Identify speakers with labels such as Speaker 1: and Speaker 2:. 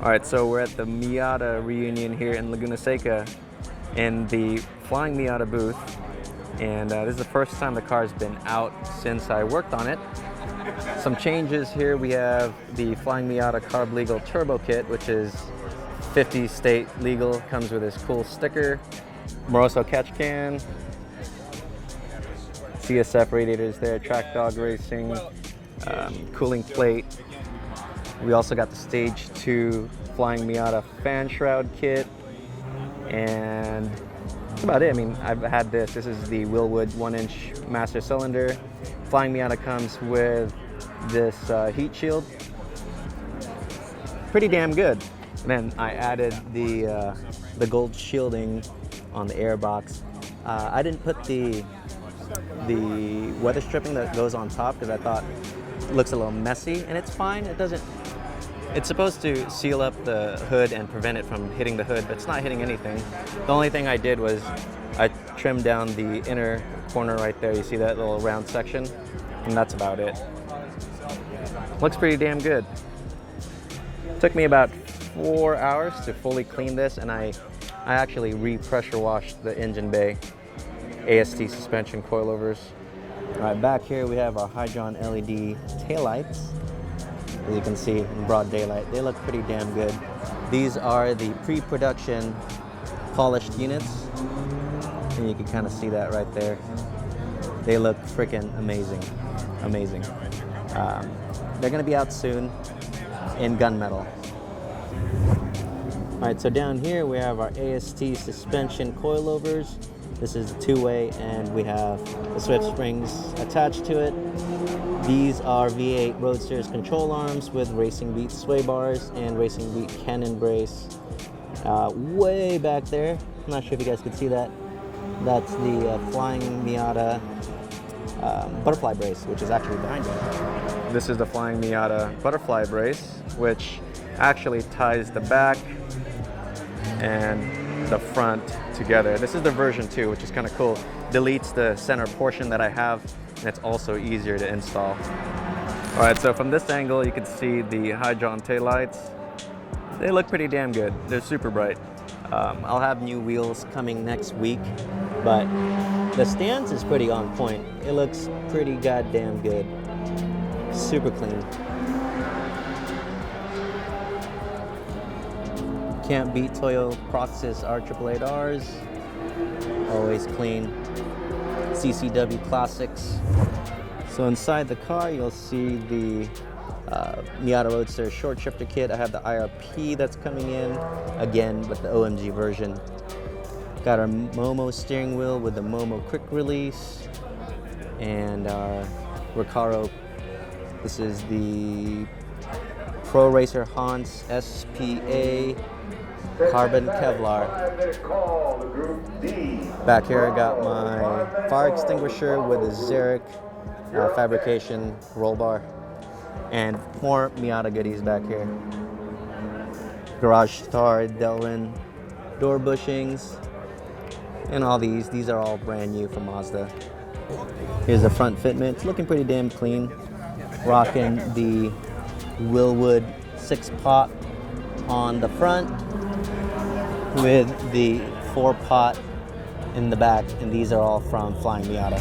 Speaker 1: All right, so we're at the MIATA reunion here in Laguna Seca in the Flying MIATA booth. And this is the first time the car's been out since I worked on it. Some changes here. We have the Flying MIATA Carb Legal Turbo Kit, which is 50 state legal. Comes with this cool sticker, Moroso catch can, CSF radiators there, Track Dog Racing, cooling plate. We also got the Stage 2 Flying MIATA fan shroud kit, and that's about it. I mean, I've had this. This is the Willwood 1-inch master cylinder. Flying MIATA comes with this heat shield. Pretty damn good. And then I added the gold shielding on the air box. I didn't put the weather stripping that goes on top because I thought it looks a little messy, and it's fine. It doesn't. It's supposed to seal up the hood and prevent it from hitting the hood, but it's not hitting anything. The only thing I did was I trimmed down the inner corner right there. You see that little round section? And that's about it. Looks pretty damn good. Took me about 4 hours to fully clean this, and I actually re-pressure washed the engine bay, AST suspension coilovers. All right, back here we have our Hydron LED taillights. As you can see in broad daylight, they look pretty damn good. These are the pre-production polished units, and you can kind of see that right there. They look freaking amazing, amazing. They're gonna be out soon in gunmetal. All right, so down here we have our AST suspension coilovers. This is the two-way, and we have the Swift springs attached to it. These are V8 Roadster's control arms with Racing Beat sway bars and Racing Beat cannon brace. Way back there, I'm not sure if you guys can see that. That's the Flying MIATA butterfly brace, which is actually behind you. This is the Flying MIATA butterfly brace, which actually ties the back and the front together. This is the version 2, which is kind of cool. Deletes the center portion that I have, and it's also easier to install. All right, so from this angle, you can see the Hydron taillights. They look pretty damn good. They're super bright. I'll have new wheels coming next week, but the stance is pretty on point. It looks pretty goddamn good. Super clean. Can't beat Toyo Proxys R888Rs. Always clean. CCW Classics. So inside the car, you'll see the MIATA Roadster short shifter kit. I have the IRP that's coming in, again with the OMG version. Got our Momo steering wheel with the Momo quick release, and our Recaro. This is the Pro Racer Hans SPA Carbon Kevlar. Back here I got my fire extinguisher with a Xeric fabrication roll bar, and more MIATA goodies back here. Garage Star Delrin door bushings, and all these are all brand new from Mazda. Here's the front fitment. It's looking pretty damn clean. Rocking the Willwood 6-pot on the front with the 4-pot in the back, and these are all from Flying MIATA.